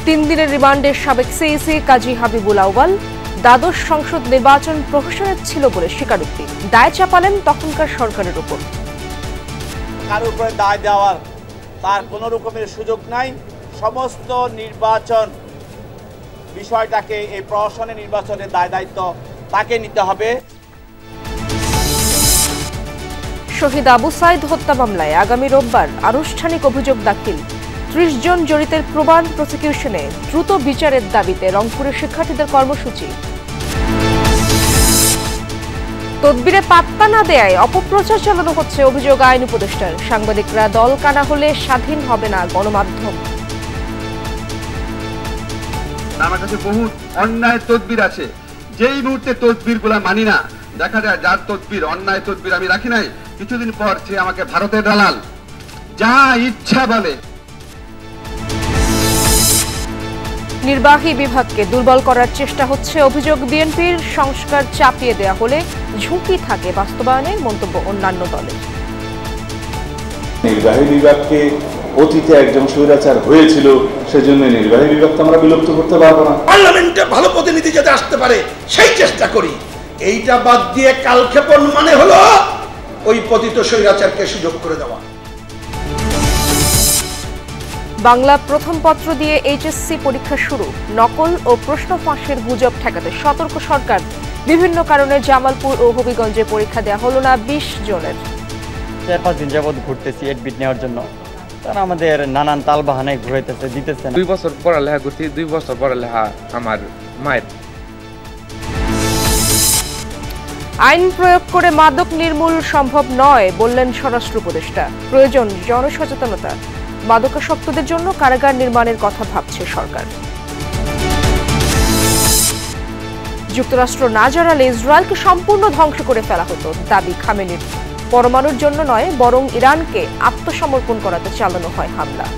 3 দিনের রিমান্ডে সাবেক সিইসি কাজী হাবিবুল আউয়াল দ্বাদশ সংসদ নির্বাচন প্রহসনের ছিল বলে স্বীকারোক্তি। দায় চাপালেন তখনকার সরকারের উপর। কারোর উপরে দায় দেওয়ার তার কোনো রকমের সুযোগ নাই। সমস্ত নির্বাচন বিষয়টাকে এই প্রহসনের নির্বাচনের দায় দায়িত্ব তাকে নিতে হবে। শহীদ আবু সাইদ হত্যা মামলায় আগামী রোববার আনুষ্ঠানিক অভিযোগ দাখিল। 30 জন জড়িতের প্রমাণ প্রসিকিউশনে দ্রুত বিচারের দাবিতে রংপুরের শিক্ষার্থীদের কর্মসূচি। তদবিরে পাত্তা না দেয়ায় অপপ্রচার চালানো হচ্ছে অভিযোগ আইন উপদেষ্টার। সাংবাদিকরা দল কানা হলে স্বাধীন হবে না গণমাধ্যম। আমার কাছে বহু অন্যায় তদবির আছে, যেই মুহূর্তে তদবিরগুলো মানি না, দেখা যায় যার তদবির অন্যায় তদবির আমি রাখি নাই, কিছুদিন পর সে আমাকে ভারতের দালাল যা ইচ্ছা বলে। নির্বাহী বিভাগকে দুর্বল করার চেষ্টা হচ্ছে অভিযোগ বিএনপির। সংস্কার চাপিয়ে দেয়া হলে ঝুঁকি থাকে বাস্তবায়নের মন্তব্য অন্যান্য দলের। নির্বাহী বিভাগকে অতীতে একজন স্বৈরাচার হয়েছিল, সেজন্য নির্বাহী বিভাগ তো আমরা বিলুপ্ত করতে পারবো না। পার্লামেন্টে ভালো প্রতিনিধি যাতে আসতে পারে সেই চেষ্টা করি। এইটা বাদ দিয়ে কালক্ষেপণ মানে হলো ওই পতিত স্বৈরাচারকে সুযোগ করে দেওয়া। বাংলা প্রথম পত্র দিয়ে এইচএসসি পরীক্ষা শুরু। নকল ও প্রশ্ন ফাঁসের গুজব ঠেকাতে সতর্ক সরকার। বিভিন্ন কারণে জামালপুর ও হবিগঞ্জে পরীক্ষা দেওয়া হলো না 20 জনের। 4-5 দিন যাবৎ ঘুরতেছি এডমিট নেওয়ার জন্য, তারা আমাদের নানান তাল বাহানায় ঘুরাইতেছে, দিতেছে না। 2 বছর পড়ালেখা করছি, 2 বছর পড়ালেখা আমার মায়ের। আইন প্রয়োগ করে মাদক নির্মূল সম্ভব নয় বললেন স্বরাষ্ট্র উপদেষ্টা। প্রয়োজন জনসচেতনতা। মাদকাসক্তদের জন্য কারাগার নির্মাণের কথা ভাবছে সরকার। যুক্তরাষ্ট্র না জানালে ইসরায়েলকে সম্পূর্ণ ধ্বংস করে ফেলা হতো, দাবি খামেনির। পরমাণুর জন্য নয়, বরং ইরানকে আত্মসমর্পণ করাতে চালানো হয় হামলা।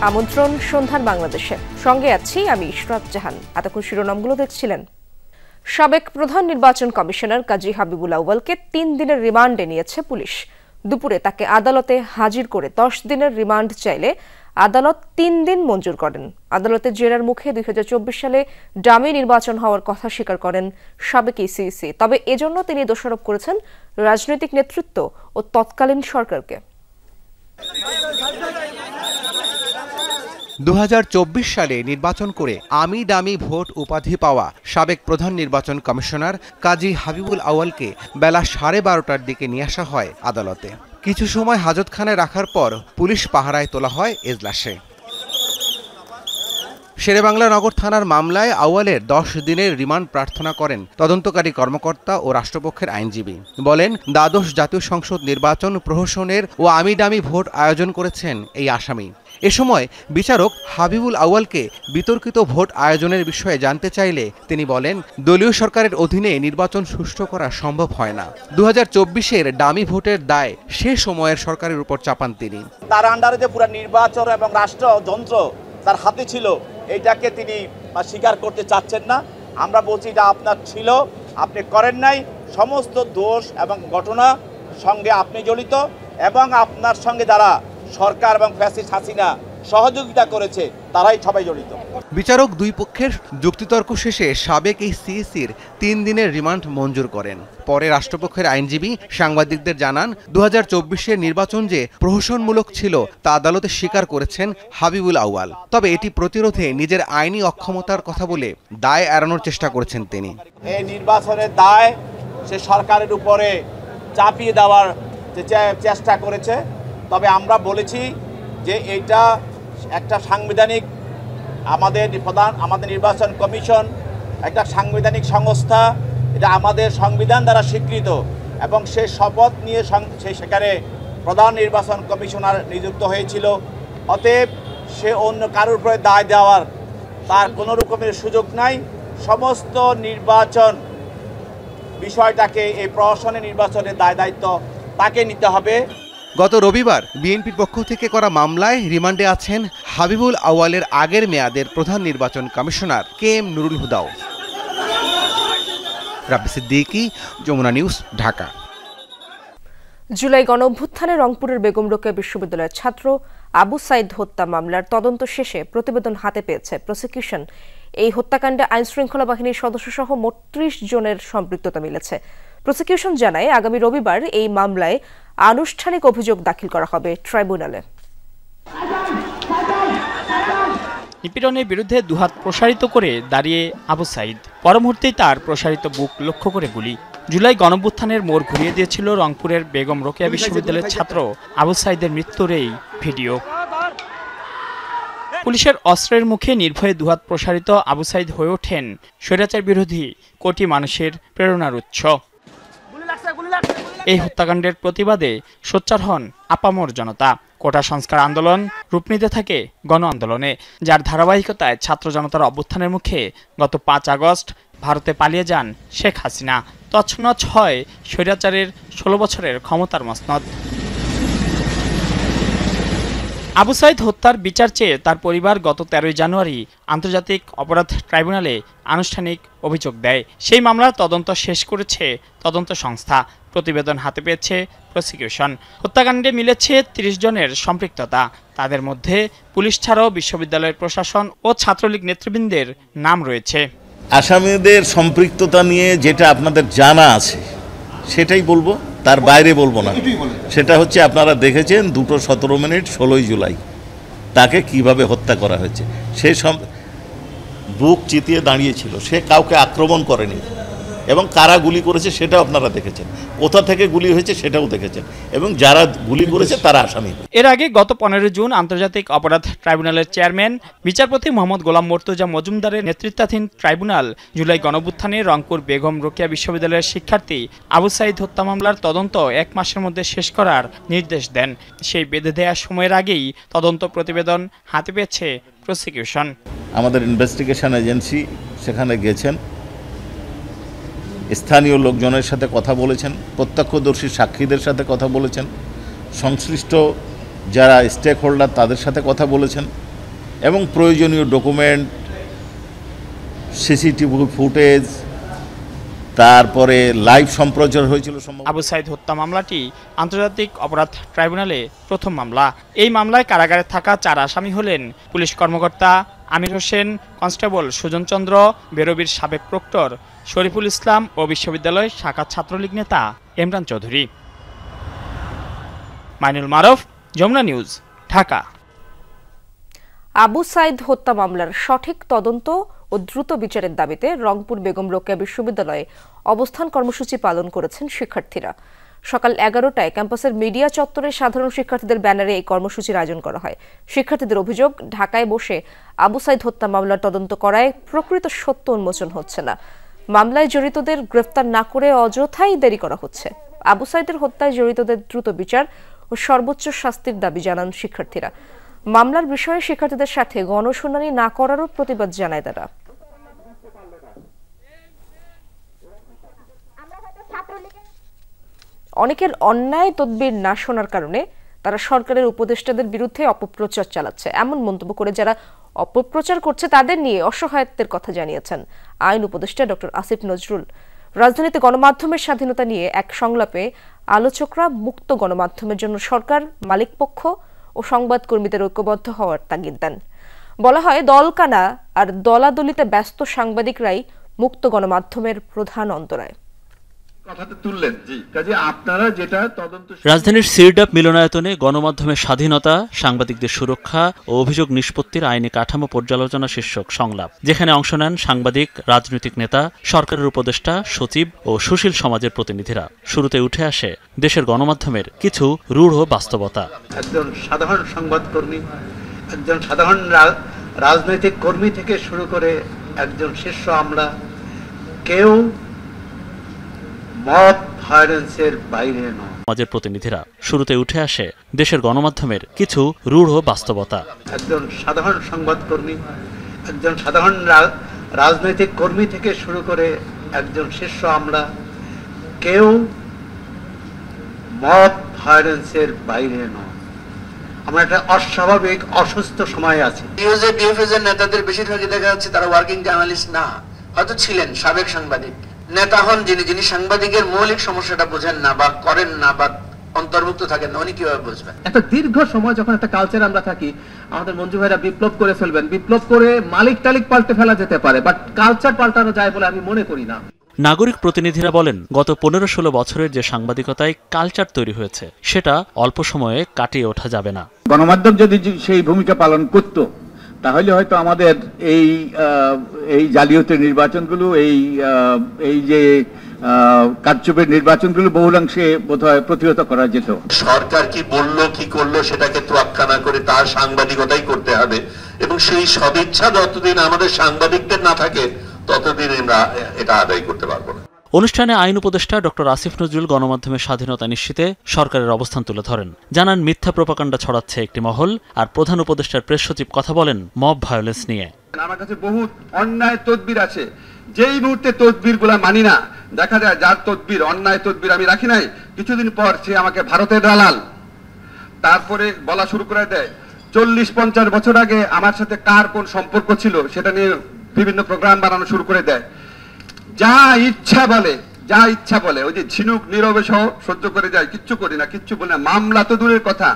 আমন্ত্রণ সন্ধান বাংলাদেশে, সঙ্গে আছি আমি ইশরাত জাহান। এতক্ষণ শিরোনামগুলো দেখছিলেন। সাবেক প্রধান নির্বাচন কমিশনার কাজী হাবিবুল আউয়ালকে 3 দিনের রিমান্ডে নিয়েছে পুলিশ। দুপুরে তাকে আদালতে হাজির করে 10 দিনের রিমান্ড চাইলে আদালত 3 দিন মঞ্জুর করেন। আদালতের জেরার মুখে 2024 সালে ডামি নির্বাচন হওয়ার কথা স্বীকার করেন সাবেক সিইসি। তবে এজন্য তিনি দোষারোপ করেছেন রাজনৈতিক নেতৃত্ব ও তৎকালীন সরকারকে। 2024 সালে নির্বাচন করে আমি দামি ভোট উপাধি পাওয়া সাবেক প্রধান নির্বাচন কমিশনার কাজী হাবিবুল আউয়ালকে বেলা 12:30টার দিকে নিয়ে আসা হয় আদালতে। কিছু সময় হাজতখানায় রাখার পর পুলিশ পাহারায় তোলা হয় এজলাসে। শেরেবাংলা নগর থানার মামলায় আউয়ালের 10 দিনের রিমান্ড প্রার্থনা করেন তদন্তকারী কর্মকর্তা ও রাষ্ট্রপক্ষের আইনজীবী। বলেন, দ্বাদশ জাতীয় সংসদ নির্বাচন প্রহসনের ও আমি দামি ভোট আয়োজন করেছেন এই আসামি। এ সময় বিচারক হাবিবুল আউয়ালকে বিতর্কিত ভোট আয়োজনের বিষয়ে জানতে চাইলে তিনি বলেন, দলীয় সরকারের অধীনে নির্বাচন সুষ্ঠু করা সম্ভব হয় না। 2024-এর ডামি ভোটের দায় সে সময়ের সরকারের উপর চাপান তিনি। তার আন্ডারে যে পুরো নির্বাচন এবং রাষ্ট্রযন্ত্র তার হাতে ছিল, এইটাকে তিনি স্বীকার করতে চাচ্ছেন না। আমরা বলছি এটা আপনার ছিল, আপনি করেন নাই। সমস্ত দোষ এবং ঘটনা সঙ্গে আপনি জড়িত, এবং আপনার সঙ্গে যারা সরকার এবং ফ্যাসিস্ট হাসিনা সহযোগিতা করেছে তারাই সবাই জড়িত। বিচারক দুই পক্ষের যুক্তিতর্ক শেষে সাবেক এই সিইসির 3 দিনের রিমান্ড মঞ্জুর করেন। পরে রাষ্ট্রপক্ষের আইনজীবী সাংবাদিকদের জানান, 2024-এর নির্বাচন যে প্রহসনমূলক ছিল তা আদালতে স্বীকার করেছেন হাবিবুল আউয়াল। তবে এটি প্রতিরোধে নিজের আইনি অক্ষমতার কথা বলে দায় এড়ানোর চেষ্টা করেছেন তিনি। এই নির্বাচনের দায় সে সরকারের উপরে চাপিয়ে দেওয়ার চেষ্টা করেছে। তবে আমরা বলেছি যে এটা একটা সাংবিধানিক, আমাদের নির্বাচন কমিশন একটা সাংবিধানিক সংস্থা, এটা আমাদের সংবিধান দ্বারা স্বীকৃত, এবং সে শপথ নিয়ে সেখানে প্রধান নির্বাচন কমিশনার নিযুক্ত হয়েছিল। অতএব সে অন্য কারোর উপরে দায় দেওয়ার তার কোনো রকমের সুযোগ নাই। সমস্ত নির্বাচন বিষয়টাকে এই প্রহসনের নির্বাচনের দায় দায়িত্ব তাকে নিতে হবে। গত রবিবার বিএনপির পক্ষ থেকে করা মামলায় রিমান্ডে আছেন হাবিবুল আউয়ালের আগের মেয়াদের প্রধান নির্বাচন কমিশনার KM নুরুল হুদাও। রাব্বি সিদ্দিকী, যমুনা নিউজ, ঢাকা। জুলাই গণঅভ্যুত্থানে রংপুরের বেগম রোকেয়া বিশ্ববিদ্যালয়ের ছাত্র আবু সাইদ হত্যা মামলার তদন্ত শেষে প্রতিবেদন হাতে পেয়েছে প্রসিকিউশন। এই হত্যাকাণ্ডে আইনশৃঙ্খলা বাহিনীর সদস্যসহ মোট ৩০ জনের সম্পৃক্ততা মিলেছে। প্রসিকিউশন জানায় আগামী রবিবার এই মামলায় আনুষ্ঠানিক অভিযোগ দাখিল করা হবে ট্রাইব্যুনালে। নিপীড়নের বিরুদ্ধে দুহাত প্রসারিত করে দাঁড়িয়ে আবু সাইদ, পরমুহূর্তেই তার প্রসারিত বুক লক্ষ্য করে গুলি। জুলাই গণঅভ্যুত্থানের মোড় ঘুরিয়ে দিয়েছিল রংপুরের বেগম রোকেয়া বিশ্ববিদ্যালয়ের ছাত্র আবু সাইদের মৃত্যুর এই ভিডিও। পুলিশের অস্ত্রের মুখে নির্ভয়ে দুহাত প্রসারিত আবু সাইদ হয়ে ওঠেন স্বৈরাচার বিরোধী কোটি মানুষের প্রেরণার উৎস। এই হত্যাকাণ্ডের প্রতিবাদে সোচ্চার হন আপামর জনতা। কোটা সংস্কার আন্দোলন রূপ নিতে থাকে গণ আন্দোলনে, যার ধারাবাহিকতায় ছাত্র জনতার অভ্যুত্থানের মুখে গত ৫ আগস্ট ভারতে পালিয়ে যান শেখ হাসিনা। তছনছ হয় স্বৈরাচারের ১৬ বছরের ক্ষমতার মসনদ। আবু সাইদ হত্যার বিচার চেয়ে তার পরিবার গত ১৩ জানুয়ারি আন্তর্জাতিক অপরাধ ট্রাইব্যুনালে আনুষ্ঠানিক অভিযোগ দেয়। সেই মামলার তদন্ত শেষ করেছে তদন্ত সংস্থা। প্রতিবেদন হাতে পেয়েছে প্রসিকিউশন। হত্যাকাণ্ডে মিলেছে ৩০ জনের সম্পৃক্ততা। তাদের মধ্যে পুলিশ ছাড়াও বিশ্ববিদ্যালয়ের প্রশাসন ও ছাত্রলীগ নেতৃবৃন্দের নাম রয়েছে। আসামিদের সম্পৃক্ততা নিয়ে যেটা আপনাদের জানা আছে সেটাই বলবো, তার বাইরে বলবো না। সেটা হচ্ছে আপনারা দেখেছেন 2:17 16 জুলাই তাকে কিভাবে হত্যা করা হয়েছে। সে বুক চিতিয়ে দাঁড়িয়েছিল, সে কাউকে আক্রমণ করেনি এবং কারা গুলি করেছে সেটাও আপনারা দেখেছেন, কোথা থেকে গুলি হয়েছে সেটাও দেখেছেন, এবং যারা গুলি করেছে তারা আসামি। এর আগে গত 15 জুন আন্তর্জাতিক অপরাধ ট্রাইব্যুনালের চেয়ারম্যান বিচারপতি মোহাম্মদ গোলাম মর্তুজা মজুমদারের নেতৃত্বাধীন ট্রাইব্যুনাল জুলাই গণঅভ্যুত্থানে রংপুর বেগম রোকেয়া বিশ্ববিদ্যালয়ের শিক্ষার্থী আবু সাইদ হত্যা মামলার তদন্ত 1 মাসের মধ্যে শেষ করার নির্দেশ দেন। সেই বেঁধে দেওয়ার সময়ের আগেই তদন্ত প্রতিবেদন হাতে পেয়েছে প্রসিকিউশন। আমাদের ইনভেস্টিগেশন এজেন্সি সেখানে গেছেন, স্থানীয় লোকজনের সাথে কথা বলেছেন, প্রত্যক্ষদর্শী সাক্ষীদের সাথে কথা বলেছেন, সংশ্লিষ্ট যারা স্টেক হোল্ডার তাদের সাথে কথা বলেছেন, এবং প্রয়োজনীয় ডকুমেন্ট, সিসিটিভি ফুটেজ, তারপরে লাইভ সম্প্রচার হয়েছিল। আবু সাইদ হত্যা মামলাটি আন্তর্জাতিক অপরাধ ট্রাইব্যুনালে প্রথম মামলা। এই মামলায় কারাগারে থাকা 4 আসামি হলেন পুলিশ কর্মকর্তা আমির হোসেন, কনস্টেবল সুজন চন্দ্র, বেরবির সাবেক প্রক্টর শরীফুল ইসলাম ও বিশ্ববিদ্যালয় শাখা ছাত্রলীগ নেতা ইমরান চৌধুরী। মাইনুল মারুফ, যমুনা নিউজ, ঢাকা। আবু সাইদ হত্যা মামলার সঠিক তদন্ত ও দ্রুত বিচারের দাবিতে রংপুর বেগম রোকেয়া বিশ্ববিদ্যালয়ে অবস্থান কর্মসূচি পালন করেছেন শিক্ষার্থীরা। সকাল 11টায় ক্যাম্পাসের মিডিয়া চত্বরে সাধারণ শিক্ষার্থীদের ব্যানারে এই কর্মসূচির আয়োজন করা হয়। শিক্ষার্থীদের অভিযোগ, ঢাকায় বসে আবু সাইদ হত্যা মামলার তদন্ত করায় প্রকৃত সত্য উন্মোচন হচ্ছে না। মামলায় জড়িতদের গ্রেফতার না করে অযথাই দেরি করা হচ্ছে। আবু সাইদের হত্যায় জড়িতদের দ্রুত বিচার ও সর্বোচ্চ শাস্তির দাবি জানান শিক্ষার্থীরা। মামলার বিষয়ে শিক্ষার্থীদের সাথে গণশুনানি না করারও প্রতিবাদ জানায় তারা। অনেকের অন্যায় তদবির না শোনার কারণে তারা সরকারের উপদেষ্টাদের বিরুদ্ধে অপপ্রচার চালাচ্ছে, এমন মন্তব্য করে যারা অপপ্রচার করছে তাদের নিয়ে অসহায়ত্বের কথা জানিয়েছেন আইন উপদেষ্টা ডক্টর আসিফ নজরুল। রাজধানীতে গণমাধ্যমের স্বাধীনতা নিয়ে এক সংলাপে আলোচকরা মুক্ত গণমাধ্যমের জন্য সরকার, মালিকপক্ষ ও সংবাদকর্মীদের ঐক্যবদ্ধ হওয়ার তাগিদ দেন। বলা হয়, দলকানা আর দলাদলিতে ব্যস্ত সাংবাদিকরাই মুক্ত গণমাধ্যমের প্রধান অন্তরায়। রাজধানীর সিরডাপ মিলনায়তনে গণমাধ্যমের স্বাধীনতা, সাংবাদিকদের সুরক্ষা ও অভিযোগ নিষ্পত্তির আইনি কাঠামো পর্যালোচনা শীর্ষক সংলাপ, যেখানে অংশ নেন সাংবাদিক, রাজনৈতিক নেতা, সরকারের উপদেষ্টা, সচিব ও সুশীল সমাজের প্রতিনিধিরা। শুরুতে উঠে আসে দেশের গণমাধ্যমের কিছু রূঢ় বাস্তবতা। একজন সাধারণ সংবাদকর্মী, একজন সাধারণ রাজনৈতিক কর্মী থেকে শুরু করে একজন শীর্ষ আমলা, কেউ মব ভায়োলেন্সের বাইরে নয়। সমাজের প্রতিনিধিরা। শুরুতে উঠে আসে দেশের গণমাধ্যমের কিছু রূঢ় বাস্তবতা। একজন সাধারণ সংবাদকর্মী, একজন সাধারণ রাজনৈতিক কর্মী থেকে শুরু করে একজন শীর্ষ আমলা, কেউ মব ভায়োলেন্সের বাইরে নয়। আমরা একটা অস্বাভাবিক অসুস্থ সময় আছি। বিএফএস এর নেতাদের বেশিরভাগই দেখা যাচ্ছে তারা ওয়ার্কিং জার্নালিস্ট না, হয়তো ছিলেন সাবেক সাংবাদিক। নেতা হন যিনি সাংবাদিকের মৌলিক সমস্যাটা বোঝেন না বা করেন না বা অন্তর্ভুক্ত থাকেন না, উনি কিভাবে বুঝবেন? একটা দীর্ঘ সময় যখন একটা কালচার আমরা থাকি, আমাদের মঞ্জু ভাইরা বিপ্লব করে ফেলবেন, বিপ্লব করে মালিক টালিক পাল্টে ফেলা যেতে পারে, বাট কালচার পাল্টানো যায় বলে আমি মনে করি না। নাগরিক প্রতিনিধিরা বলেন, গত 15-16 বছরের যে সাংবাদিকতায় কালচার তৈরি হয়েছে সেটা অল্প সময়ে কাটিয়ে ওঠা যাবে না। গণমাধ্যম যদি সেই ভূমিকা পালন করত, তাহলে হয়তো আমাদের এই জালিয়াতির নির্বাচনগুলো, এই যে কারচুপির নির্বাচনগুলো বহুলাংশে বোধহয় প্রতিহত করা যেত। সরকার কি বললো কি করলো সেটাকে তোয়াক্কা না করে তার সাংবাদিকতাই করতে হবে, এবং সেই সদিচ্ছা যতদিন আমাদের সাংবাদিকদের না থাকে ততদিন আমরা এটা আদায় করতে পারবো না। অনুষ্ঠানে আইন উপদেষ্টা ডক্টর আসিফ নজরুল গণমাধ্যমের স্বাধীনতা নিশ্চিতে সরকারের অবস্থান তুলে ধরেন। জানান, মিথ্যা প্রোপাগান্ডা ছড়াচ্ছে একটি মহল, আর প্রধান উপদেষ্টার প্রেস সচিব কথা বলেন মব ভায়োলেন্স নিয়ে। আমার কাছে বহুত অন্যায় তদবির আছে, যেই মুহূর্তে তদবির গুলা মানি না, দেখা যায় যার তদবির অন্যায় তদবির আমি রাখি নাই, কিছুদিন পর সে আমাকে ভারতের দালাল। তারপরে বলা শুরু করে দেয় 40-50 বছর আগে আমার সাথে কার কোন সম্পর্ক ছিল সেটা নিয়ে বিভিন্ন প্রোগ্রাম বানানো শুরু করে দেয়। যা ইচ্ছা বলে, ওই যে ঝিনুক নীরবে সহ সহ্য করে যায়, কিচ্ছু করি না, কিচ্ছু বলে না। মামলা তো দূরের কথা,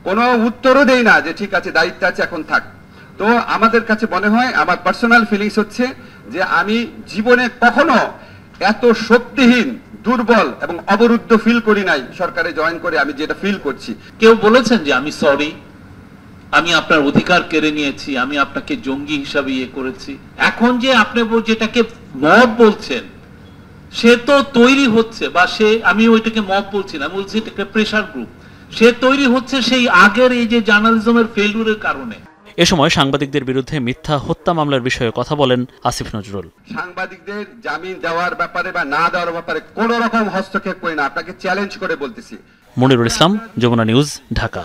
কোনো উত্তরও দেই না যে ঠিক আছে দায়িত্ব আছে এখন থাক। তো আমাদের কাছে মনে হয়, আমার পার্সোনাল ফিলিংস হচ্ছে যে আমি জীবনে কখনো এত শক্তিহীন, দুর্বল এবং অবরুদ্ধ ফিল করি নাই সরকারে জয়েন করে। আমি যেটা ফিল করছি, কেউ বলেছেন যে আমি সরি, আমি আপনার অধিকার কেড়ে নিয়েছি, আমি আপনাকে জঙ্গি হিসাবে করেছি। এখন যে আপনি যেটাকে মব বলছেন সে তো তৈরি হচ্ছে, বা আমি ওইটাকে মব বলছি না, বলছি এটাকে প্রেসার গ্রুপ। সে তৈরি হচ্ছে সেই আগের এই যে জার্নালিজমের ফেলিউরের কারণে। এ সময় সাংবাদিকদের বিরুদ্ধে মিথ্যা হত্যা মামলার বিষয়ে কথা বলেন আসিফ নজরুল। সাংবাদিকদের জামিন দেওয়ার ব্যাপারে বা না দেওয়ার ব্যাপারে কোন রকম হস্তক্ষেপ করি না, আপনাকে চ্যালেঞ্জ করে বলতেছি। মনিরুল ইসলাম, যমুনা নিউজ, ঢাকা।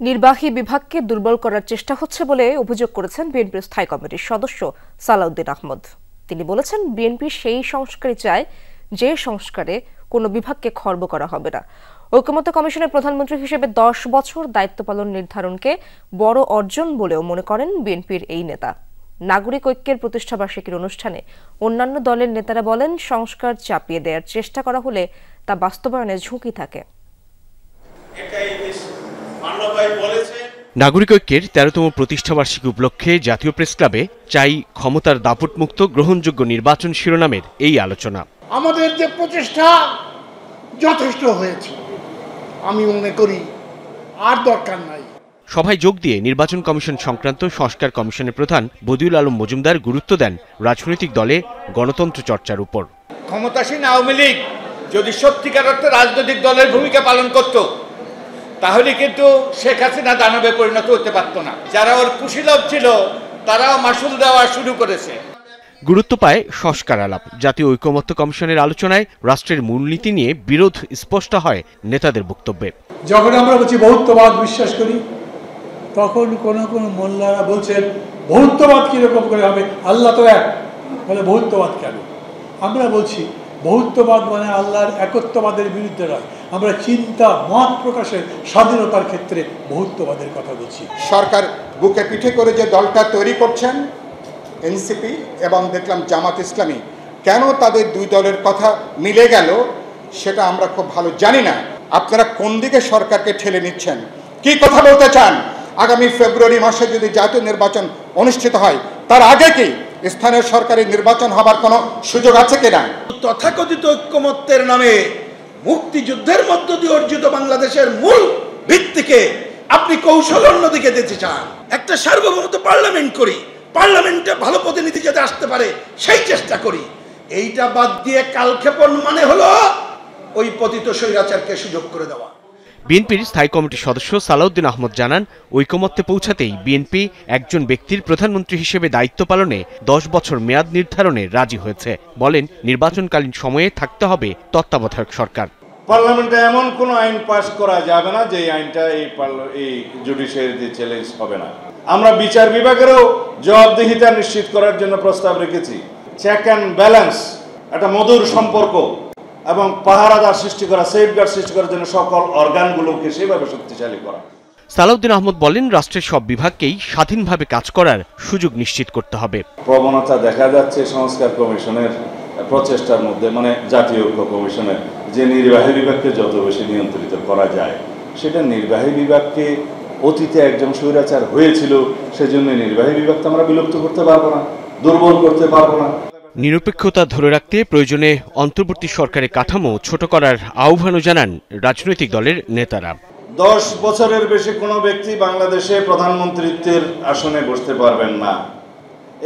নির্বাহী বিভাগকে দুর্বল করার চেষ্টা হচ্ছে বলে অভিযোগ করেছেন বিএনপির স্থায়ী কমিটির সদস্য সালাউদ্দিন আহমদ। তিনি বলেছেন, বিএনপি সেই সংস্কারই চায় যে সংস্কারে কোনো বিভাগকে খর্ব করা হবে না। ঐকমত্য কমিশনের প্রধানমন্ত্রী হিসেবে 10 বছর দায়িত্ব পালন নির্ধারণকে বড় অর্জন বলেও মনে করেন বিএনপির এই নেতা। নাগরিক ঐক্যের প্রতিষ্ঠাবার্ষিকীর অনুষ্ঠানে অন্যান্য দলের নেতারা বলেন, সংস্কার চাপিয়ে দেওয়ার চেষ্টা করা হলে তা বাস্তবায়নের ঝুঁকি থাকে। নাগরিক ঐক্যের 13তম প্রতিষ্ঠাবার্ষিকী উপলক্ষে জাতীয় প্রেস ক্লাবে চাই ক্ষমতার দাপটমুক্ত গ্রহণযোগ্য নির্বাচন শিরোনামের এই আলোচনা। আমাদের যে প্রচেষ্টা যথেষ্ট হয়েছে, আমি মনে করি আর দরকার নাই। সভায় যোগ দিয়ে নির্বাচন কমিশন সংক্রান্ত সংস্কার কমিশনের প্রধান বদিউল আলম মজুমদার গুরুত্ব দেন রাজনৈতিক দলে গণতন্ত্র চর্চার উপর। ক্ষমতাসীন আওয়ামী লীগ যদি সত্যিকার অর্থে রাজনৈতিক দলের ভূমিকা পালন করত, তাহলে কিন্তু শেখ হাসিনা দানবে পরিণত হতে পারত না। যারা ওর কুশীলব ছিল তারাও মাসুল দেওয়া শুরু করেছে। গুরুত্ব পায় সংস্কার আলাপ। জাতীয় ঐকমত্য কমিশনের আলোচনায় রাষ্ট্রের মূলনীতি নিয়ে বিরোধ স্পষ্ট হয় নেতাদের বক্তব্যে। যখন আমরা বলছি বহুত্ববাদ বিশ্বাস করি, তখন কোন মোল্লারা বলছেন বহুত্ববাদ কিরকম করে হবে, আল্লাহ তো এক, বলে বহুত্ববাদ কেন? আমরা বলছি বহুত্ববাদ মানে আল্লাহর একত্ববাদের বিরুদ্ধে নয়, আমরা চিন্তা মত প্রকাশের স্বাধীনতার ক্ষেত্রে বহুত্ববাদের কথা বলছি। সরকার বুকে পিঠে করে যে দলটা তৈরি করছেন এনসিপি এবং দেখলাম জামাত ইসলামী, কেন তাদের দুই দলের কথা মিলে গেল সেটা আমরা খুব ভালো জানি না। আপনারা কোন দিকে সরকারকে ঠেলে নিচ্ছেন, কি কথা বলতে চান? আগামী ফেব্রুয়ারি মাসে যদি জাতীয় নির্বাচন অনুষ্ঠিত হয়, তার আগে কি স্থানীয় সরকারি নির্বাচন হবার কোনো সুযোগ আছে কিনা? তথাকথিত ঐক্যমত্যের নামে মুক্তিযুদ্ধের মধ্য দিয়ে অর্জিত বাংলাদেশের মূল ভিত্তিকে আপনি কৌশল অন্যদিকে দিতে চান। একটা সার্বভৌমত্ব পার্লামেন্ট করি, পার্লামেন্টে ভালো প্রতিনিধি যাতে আসতে পারে সেই চেষ্টা করি। এইটা বাদ দিয়ে কালক্ষেপণ মানে হলো ওই পতিত স্বৈরাচারকে সুযোগ করে দেওয়া। বিএনপির স্থায়ী কমিটির সদস্য সালাউদ্দিন আহমদ জানান, ঐকমত্যে পৌঁছাতেই বিএনপি একজন ব্যক্তির প্রধানমন্ত্রী হিসেবে দায়িত্ব পালনে 10 বছর মেয়াদ নির্ধারণে রাজি হয়েছে। বলেন, নির্বাচনকালীন সময়ে থাকতে হবে তত্ত্বাবধায়ক সরকার। পার্লামেন্টে এমন কোনো আইন পাস করা যাবে না যে আইনটা এই জুডিশিয়ারিতে চ্যালেঞ্জ হবে না। আমরা বিচার বিভাগেরও জবাবদিহিতা নিশ্চিত করার জন্য প্রস্তাব রেখেছি। চেক অ্যান্ড ব্যালেন্স, একটা মধুর সম্পর্ক এবং পাহারাদার সৃষ্টি করা, সেফগার্ড সৃষ্টি করার জন্য সকল অর্গানগুলোকে সেভাবে শক্তিশালী করা। সালাউদ্দিন আহমদ বলেন, রাষ্ট্রের সব বিভাগকেই স্বাধীনভাবে কাজ করার সুযোগ নিশ্চিত করতে হবে। প্রবণতা দেখা যাচ্ছে সংস্কার কমিশনের প্রচেষ্টার মধ্যে, মানে জাতীয় ঐক্য কমিশনের, যে নির্বাহী বিভাগকে যত বেশি নিয়ন্ত্রিত করা যায়, সেটা নির্বাহী বিভাগকে অতীতে একজন স্বৈরাচার হয়েছিল, সেজন্য নির্বাহী বিভাগকে আমরা বিলুপ্ত করতে পারবো না, দুর্বল করতে পারবো না। নিরপেক্ষতা ধরে রাখতে প্রয়োজনে অন্তর্বর্তী সরকারের কাঠামো ছোট করার আহ্বানও জানান রাজনৈতিক দলের নেতারা। 10 বছরের বেশি কোনো ব্যক্তি বাংলাদেশে প্রধানমন্ত্রীত্বের আসনে বসতে পারবেন না,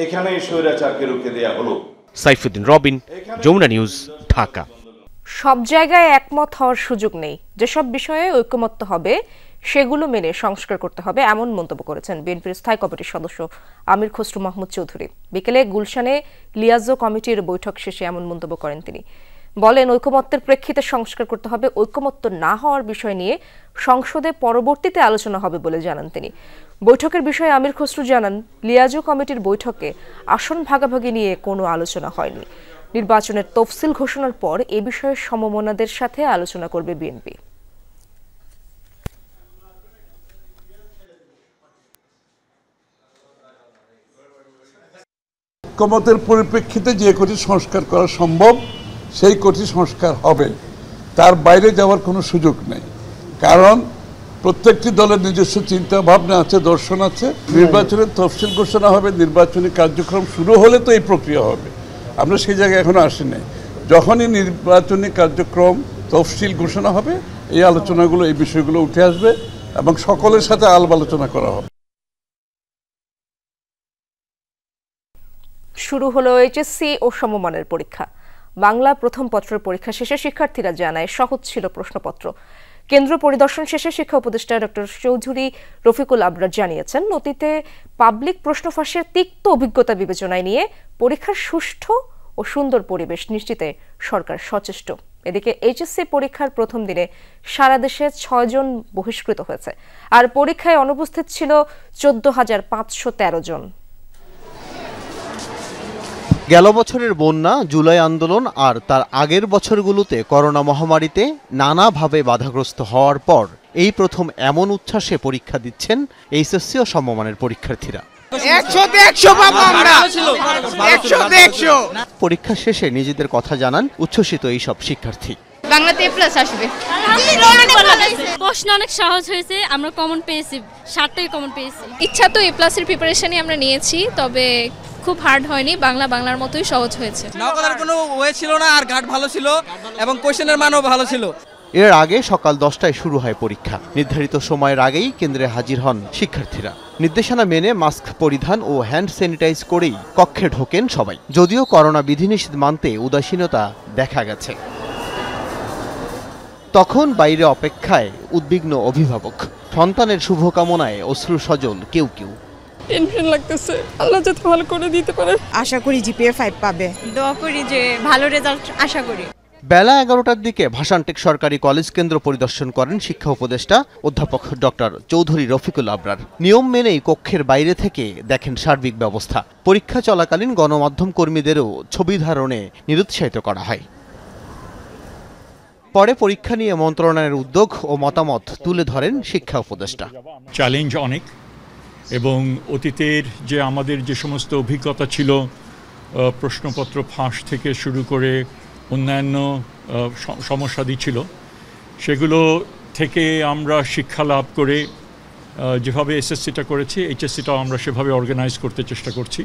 এখানেই স্বৈরাচারকে রুখে দেওয়া হলো। সাইফুদ্দিন রবিন, যমুনা নিউজ, ঢাকা। সব জায়গায় একমত হওয়ার সুযোগ নেই, যেসব বিষয়ে ঐকমত্য হবে সেগুলো মেনে সংস্কার করতে হবে, এমন মন্তব্য করেছেন বিএনপির স্থায়ী কমিটির সদস্য আমির খসরু মাহমুদ চৌধুরী। বিকেলে গুলশানে লিয়াজো কমিটির বৈঠক শেষে এমন মন্তব্য করেন তিনি। বলেন, ঐকমত্যের প্রেক্ষিতে সংস্কার করতে হবে, ঐকমত্য না হওয়ার বিষয় নিয়ে সংসদে পরবর্তীতে আলোচনা হবে বলে জানান তিনি। বৈঠকের বিষয়ে আমির খসরু জানান, লিয়াজো কমিটির বৈঠকে আসন ভাগাভাগি নিয়ে কোনো আলোচনা হয়নি। নির্বাচনের তফসিল ঘোষণার পর এ বিষয়ে সমমনাদের সাথে আলোচনা করবে বিএনপি। ঐকমত্যের পরিপ্রেক্ষিতে যে কটি সংস্কার করা সম্ভব সেই কটি সংস্কার হবে, তার বাইরে যাওয়ার কোনো সুযোগ নেই। কারণ প্রত্যেকটি দলের নিজস্ব চিন্তা ভাবনা আছে, দর্শন আছে। নির্বাচনের তফসিল ঘোষণা হবে, নির্বাচনী কার্যক্রম শুরু হলে তো এই প্রক্রিয়া হবে। আমরা সেই জায়গায় এখনো আসি নাই। যখনই নির্বাচনী কার্যক্রম তফসিল ঘোষণা হবে, এই আলোচনাগুলো, এই বিষয়গুলো উঠে আসবে এবং সকলের সাথে আলাপ আলোচনা করা হবে। শুরু হলো এইচএসসি ও সমমানের পরীক্ষা। বাংলা প্রথম পত্রের পরীক্ষা শেষে শিক্ষার্থীরা জানায় সহজ ছিল প্রশ্নপত্র। কেন্দ্র পরিদর্শন শেষে শিক্ষা উপদেষ্টা ডক্টর চৌধুরী রফিকুল আবরার জানিয়েছেন, অতীতে পাবলিক প্রশ্ন ফাঁসের তিক্ত অভিজ্ঞতা বিবেচনায় নিয়ে পরীক্ষার সুষ্ঠু ও সুন্দর পরিবেশ নিশ্চিতে সরকার সচেষ্ট। এদিকে এইচএসসি পরীক্ষার প্রথম দিনে সারা দেশে 6 জন বহিষ্কৃত হয়েছে, আর পরীক্ষায় অনুপস্থিত ছিল 14,513 জন। গেল বছরের বন্যা, জুলাই আন্দোলন আর তার আগের বছরগুলোতে করোনা মহামারীতে নানাভাবে বাধাগ্রস্ত হওয়ার পর এই প্রথম এমন উচ্ছ্বাসে পরীক্ষা দিচ্ছেন এইচএসসি ও সমমানের পরীক্ষার্থীরা। পরীক্ষা শেষে নিজেদের কথা জানান উচ্ছ্বসিত এইসব শিক্ষার্থী। বাংলাতে প্লাস আসবে, প্রশ্ন অনেক সহজ হয়েছে, আমরা কমন পেয়েছি, 7টাই কমন পেয়েছি। ইচ্ছা তো A+-এর প্রিপারেশনই আমরা নিয়েছি, তবে খুব হার্ড হয়নি, বাংলার মতোই সহজ হয়েছে। নকলের কোনো ওয়ে ছিল না, আর ঘাট ভালো ছিল এবং কোশ্চেনের মানও ভালো ছিল। এর আগে সকাল 10টায় শুরু হয় পরীক্ষা। নির্ধারিত সময়ের আগেই কেন্দ্রে হাজির হন শিক্ষার্থীরা। নির্দেশনা মেনে মাস্ক পরিধান ও হ্যান্ড স্যানিটাইজ করেই কক্ষে ঢোকেন সবাই। যদিও করোনা বিধিনিষেধ মানতে উদাসীনতা দেখা গেছে। তখন বাইরে অপেক্ষায় উদ্বিগ্ন অভিভাবক, সন্তানের শুভকামনায় অশ্রু সজল কেউ কেউ। টেনশন লাগতেছে, আল্লাহ যাতে ভালো করে দিতে পারে। আশা করি জিপিএ 5 পাবে, দোয়া করি যে ভালো রেজাল্ট আশা করি। বেলা 11টার দিকে ভাষানটেক সরকারি কলেজ কেন্দ্র পরিদর্শন করেন শিক্ষা উপদেষ্টা অধ্যাপক ডক্টর চৌধুরী রফিকুল আবরার। নিয়ম মেনেই কক্ষের বাইরে থেকে দেখেন সার্বিক ব্যবস্থা। পরীক্ষা চলাকালীন গণমাধ্যম কর্মীদেরও ছবি ধারণে নিরুৎসাহিত করা হয়। পরে পরীক্ষা নিয়ে মন্ত্রণালয়ের উদ্যোগ ও মতামত তুলে ধরেন শিক্ষা উপদেষ্টা। চ্যালেঞ্জ অনেক, এবং অতীতের যে আমাদের যে সমস্ত অভিজ্ঞতা ছিল, প্রশ্নপত্র ফাঁস থেকে শুরু করে অন্যান্য সমস্যাদি ছিল, সেগুলো থেকে আমরা শিক্ষা লাভ করে যেভাবে এসএসসিটা করেছি, এইচএসসিটাও আমরা সেভাবে অর্গানাইজ করতে চেষ্টা করছি।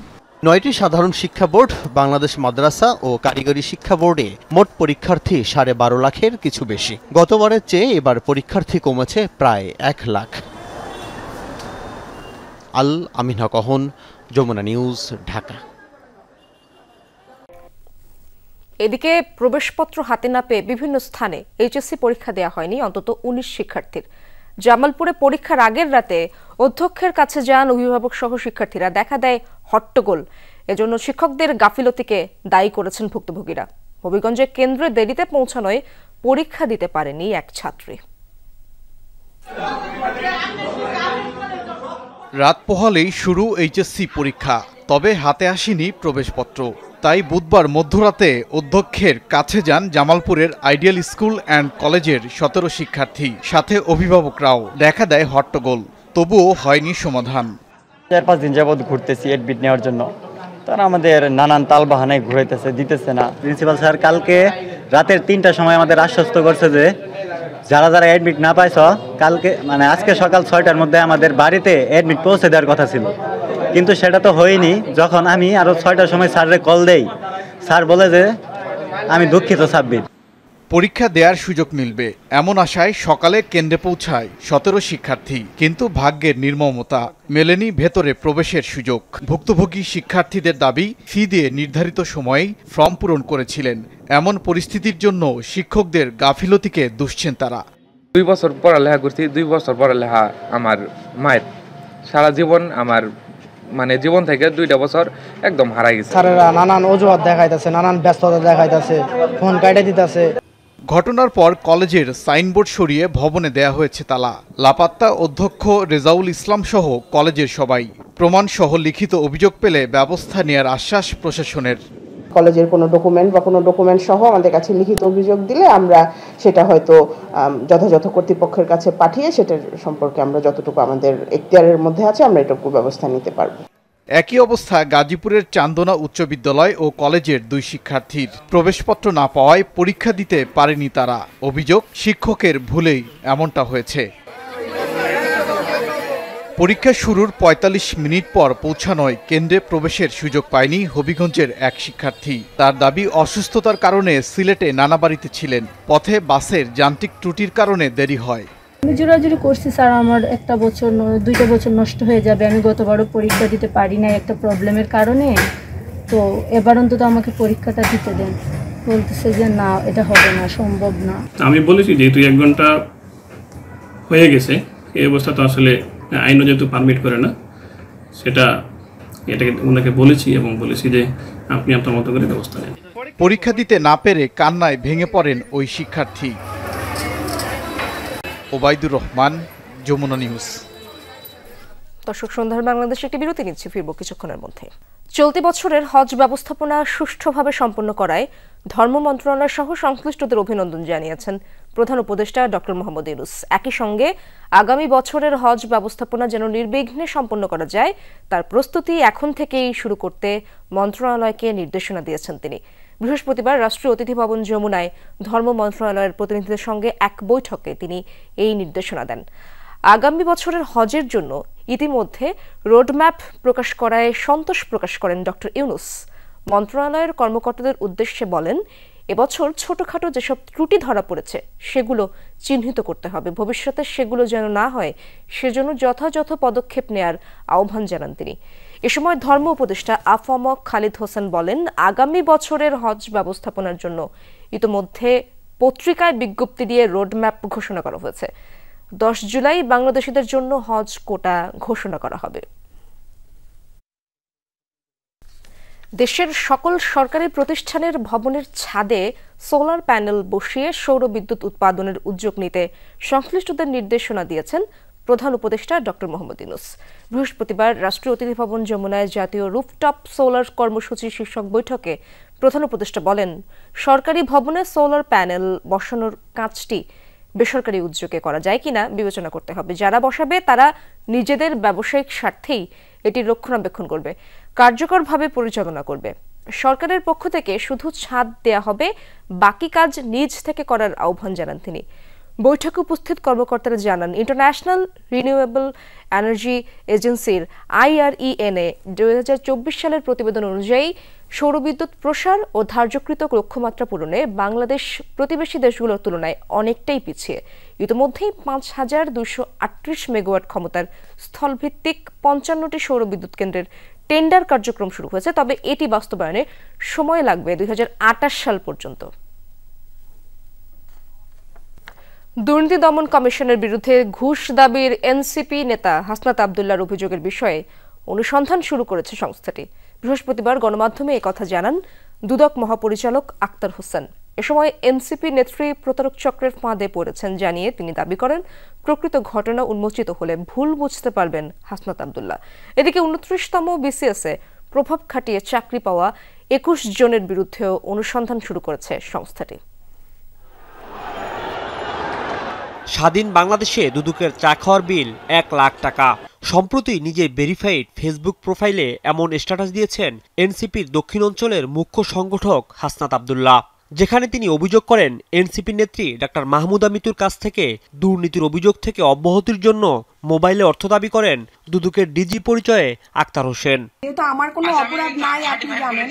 9টি সাধারণ শিক্ষা বোর্ড, বাংলাদেশ মাদ্রাসা ও কারিগরি শিক্ষা বোর্ডে মোট পরীক্ষার্থী 12.5 লাখের কিছু বেশি। গতবারের চেয়ে এবার পরীক্ষার্থী কমেছে প্রায় 1 লাখ। আল আমিন হক অহন, যমুনা নিউজ, ঢাকা। এদিকে প্রবেশপত্র হাতে না পেয়ে বিভিন্ন স্থানে এইচএসসি পরীক্ষা দেওয়া হয়নি অন্তত 19 শিক্ষার্থীর। জামালপুরে পরীক্ষার আগের রাতে অধ্যক্ষের কাছে যান অভিভাবক সহ শিক্ষার্থীরা। দেখা দেয় হট্টগোল। এজন্য শিক্ষকদের গাফিলতিকে দায়ী করেছেন ভুক্তভোগীরা। হবিগঞ্জে কেন্দ্রে দেরিতে পৌঁছানোয় পরীক্ষা দিতে পারেনি এক ছাত্রী। রাত পোহালেই শুরু এইচএসসি পরীক্ষা। তবে হাতে আসেনি প্রবেশপত্র। তাই বুধবার মধ্যরাতে অধ্যক্ষের কাছে যান জামালপুরের আইডিয়াল স্কুল অ্যান্ড কলেজের 17 শিক্ষার্থী, সাথে অভিভাবকরাও। দেখা দেয় হট্টগোল, তবুও হয়নি সমাধান। 4-5 দিন যাবৎ ঘুরতেছি এডমিট নেওয়ার জন্য, তারা আমাদের নানান তালবাহানায় ঘুরাইতেছে, দিতেছে না। প্রিন্সিপাল স্যার কালকে রাতের 3টার সময় আমাদের আশ্বস্ত করছে যে যারা যারা অ্যাডমিট না পাইছ কালকে মানে আজকে সকাল 6টার মধ্যে আমাদের বাড়িতে অ্যাডমিট পৌঁছে দেওয়ার কথা ছিল, কিন্তু সেটা তো হয়নি। যখন আমি আরও 6টার সময় স্যারের কল দেই, স্যার বলে যে আমি দুঃখিত সাব্বির। পরীক্ষা দেওয়ার সুযোগ মিলবে এমন আশায় সকালে কেন্দ্রে পৌঁছায় 17 শিক্ষার্থী, কিন্তু ভাগ্যের নির্মমতা, মেলেনি ভেতরে প্রবেশের সুযোগ। ভুক্তভোগী শিক্ষার্থীদের দাবি ফি দিয়ে নির্ধারিত সময়েই ফর্ম পূরণ করেছিলেন। এমন পরিস্থিতির জন্য শিক্ষকদের গাফিলতিকে দুষছেন তারা। 2 বছর পড়ালেখা করছি, 2 বছর পড়ালেখা আমার মায়ের সারা জীবন, আমার মানে জীবন থেকে 2টা বছর একদম হারাই গেছে। স্যারেরা নানান অজুহাত দেখাইতেছে, নানান ব্যস্ততা দেখাইতেছে, ফোন কাটে দিতেছে। ঘটনার পর কলেজের সাইনবোর্ড সরিয়ে ভবনে দেয়া হয়েছে তালা। লাপাত্তা অধ্যক্ষ রেজাউল ইসলাম সহ কলেজের সবাই। প্রমাণ সহ লিখিত অভিযোগ পেলে ব্যবস্থা নেওয়ার আশ্বাস প্রশাসনের। কলেজের কোনো ডকুমেন্ট বা কোনো ডকুমেন্ট সহ আমাদের কাছে লিখিত অভিযোগ দিলে আমরা সেটা হয়তো যথাযথ কর্তৃপক্ষের কাছে পাঠিয়ে সেটার সম্পর্কে আমরা যতটুকু আমাদের এখতিয়ারের মধ্যে আছে আমরা এটুকু ব্যবস্থা নিতে পারবো। একই অবস্থা গাজীপুরের চান্দনা উচ্চ বিদ্যালয় ও কলেজের 2 শিক্ষার্থীর। প্রবেশপত্র না পাওয়ায় পরীক্ষা দিতে পারেনি তারা। অভিযোগ শিক্ষকের ভুলেই এমনটা হয়েছে। পরীক্ষা শুরুর 45 মিনিট পর পৌঁছানোয় কেন্দ্রে প্রবেশের সুযোগ পায়নি হবিগঞ্জের এক শিক্ষার্থী। তার দাবি অসুস্থতার কারণে সিলেটে নানা বাড়িতে ছিলেন। পথে বাসের যান্ত্রিক ত্রুটির কারণে দেরি হয়। আমি জোরাজুরি করছি স্যার, আমার 2টা বছর নষ্ট হয়ে যাবে। আমি গতবারও পরীক্ষা দিতে পারি না একটা প্রবলেমের কারণে, তো এবার অন্তত আমাকে পরীক্ষাটা দিতে দেন। বলতেছে যে না, এটা হবে না, সম্ভব না। আমি বলেছি যেহেতু 1 ঘন্টা হয়ে গেছে, এই অবস্থা তো আসলে আইনও যেহেতু পারমিট করে না, এটাকে ওনাকে বলেছি এবং বলেছি যে আপনি আপনার মতো করে ব্যবস্থা নেন। পরীক্ষা দিতে না পেরে কান্নায় ভেঙে পড়েন ওই শিক্ষার্থী। ওবায়দুর রহমান, যমুনা নিউজ। দর্শক, সন্ধ্যার বাংলাদেশে একটি বিরতি নিচ্ছি, ফিরব কিছুক্ষণের মধ্যে। চলতি বছরের হজ ব্যবস্থাপনা সুষ্ঠুভাবে সম্পন্ন করায় ধর্ম মন্ত্রণালয় সহ সংশ্লিষ্টদের অভিনন্দন জানিয়েছেন প্রধান উপদেষ্টা ডক্টর মোহাম্মদ ইউনূস। একই সঙ্গে আগামী বছরের হজ ব্যবস্থাপনা যেন নির্বিঘ্নে সম্পন্ন করা যায় তার প্রস্তুতি এখন থেকেই শুরু করতে মন্ত্রণালয়কে নির্দেশনা দিয়েছেন তিনি। বৃহস্পতিবার রাষ্ট্রীয় অতিথি ভবন যমুনায় ধর্ম মন্ত্রণালয়ের প্রতিনিধিদের সঙ্গে এক বৈঠকে তিনি এই নির্দেশনা দেন। আগামী বছরের হজের জন্য ইতিমধ্যে রোডম্যাপ প্রকাশ করায় সন্তোষ প্রকাশ করেন ডক্টর ইউনূস। মন্ত্রণালয়ের কর্মকর্তাদের উদ্দেশ্যে বলেন, এবছর ছোটখাটো যেসব ত্রুটি ধরা পড়েছে সেগুলো চিহ্নিত করতে হবে, ভবিষ্যতে সেগুলো যেন না হয় সেজন্য যথাযথ পদক্ষেপ নেয়ার আহ্বান জানান তিনি। এ সময় ধর্ম উপদেষ্টা আফম খালিদ হোসেন বলেন, আগামী বছরের হজ ব্যবস্থাপনার জন্য ইতোমধ্যে পত্রিকায় বিজ্ঞপ্তি দিয়ে রোডম্যাপ ঘোষণা করা হয়েছে। 10 জুলাই বাংলাদেশিদের জন্য হজ কোটা ঘোষণা করা হবে। দেশের সকল সরকারি প্রতিষ্ঠানের ভবনের ছাদে সোলার প্যানেল বসিয়ে সৌর বিদ্যুৎ উৎপাদনের উদ্যোগ নিতে সংশ্লিষ্টদের নির্দেশনা দিয়েছেন প্রধান উপদেষ্টা ডক্টর মোহাম্মদ ইউনূস। বৃহস্পতিবার রাষ্ট্রীয় অতিথি ভবন যমুনায় জাতীয় রুফটপ সোলার কর্মসূচি শীর্ষক বৈঠকে প্রধান উপদেষ্টা বলেন, সরকারি ভবনে সোলার প্যানেল বসানোর কাজটি বেসরকারি উদ্যোগে করা যায় কিনা বিবেচনা করতে হবে। যারা বসাবে তারা নিজেদের ব্যবসায়িক স্বার্থেই এটি রক্ষণাবেক্ষণ করবে, কার্যকরভাবে পরিচালনা করবে। সরকারের পক্ষ থেকে শুধু ছাদ দেয়া হবে, বাকি কাজ নিজ থেকে করার আহ্বান জানান তিনি। বৈঠকে উপস্থিত কর্মকর্তারা জানান, ইন্টারন্যাশনাল রিনিউয়েবল এনার্জি এজেন্সির IRENA 2024 সালের প্রতিবেদন অনুযায়ী সৌরবিদ্যুৎ প্রসার ও ধার্যকৃত লক্ষ্যমাত্রা পূরণে বাংলাদেশ প্রতিবেশী দেশগুলোর তুলনায় অনেকটাই পিছিয়ে। ইতিমধ্যেই 5238 মেগাওয়াট ক্ষমতার স্থলভিত্তিক 55টি সৌরবিদ্যুৎ কেন্দ্রের টেন্ডার কার্যক্রম শুরু হয়েছে, তবে এটি বাস্তবায়নে সময় লাগবে 2028 সাল পর্যন্ত। দুর্নীতি দমন কমিশনের বিরুদ্ধে ঘুষ দাবির এনসিপি নেতা হাসনাত আব্দুল্লাহর অভিযোগের বিষয়ে অনুসন্ধান শুরু করেছে সংস্থাটি। বৃহস্পতিবার গণমাধ্যমে একথা জানান দুদক মহাপরিচালক আক্তার হোসেন। এ সময় এনসিপি নেত্রী প্রতারক চক্রের ফাঁদে পড়েছেন জানিয়ে তিনি দাবি করেন, প্রকৃত ঘটনা উন্মোচিত হলে ভুল বুঝতে পারবেন হাসনাত আব্দুল্লাহ। এদিকে 29তম BCS-এ প্রভাব খাটিয়ে চাকরি পাওয়া 21 জনের বিরুদ্ধেও অনুসন্ধান শুরু করেছে সংস্থাটি। স্বাধীন বাংলাদেশে দুদকের চা খাওয়ার বিল 1 লাখ টাকা। সম্প্রতি নিজের ভেরিফাইড ফেসবুক প্রোফাইলে এমন স্ট্যাটাস দিয়েছেন এনসিপির দক্ষিণ অঞ্চলের মুখ্য সংগঠক হাসনাত আব্দুল্লাহ, যেখানে তিনি অভিযোগ করেন এনসিপি নেত্রী ডাক্তার মাহমুদা মিতুর কাছ থেকে দুর্নীতির অভিযোগ থেকে অব্যাহতির জন্য মোবাইলে অর্থ দাবি করেন দুদকের ডিজি পরিচয়ে আক্তার হোসেন। যেহেতু আমার কোনো অপরাধ নাই, আপনি জানেন।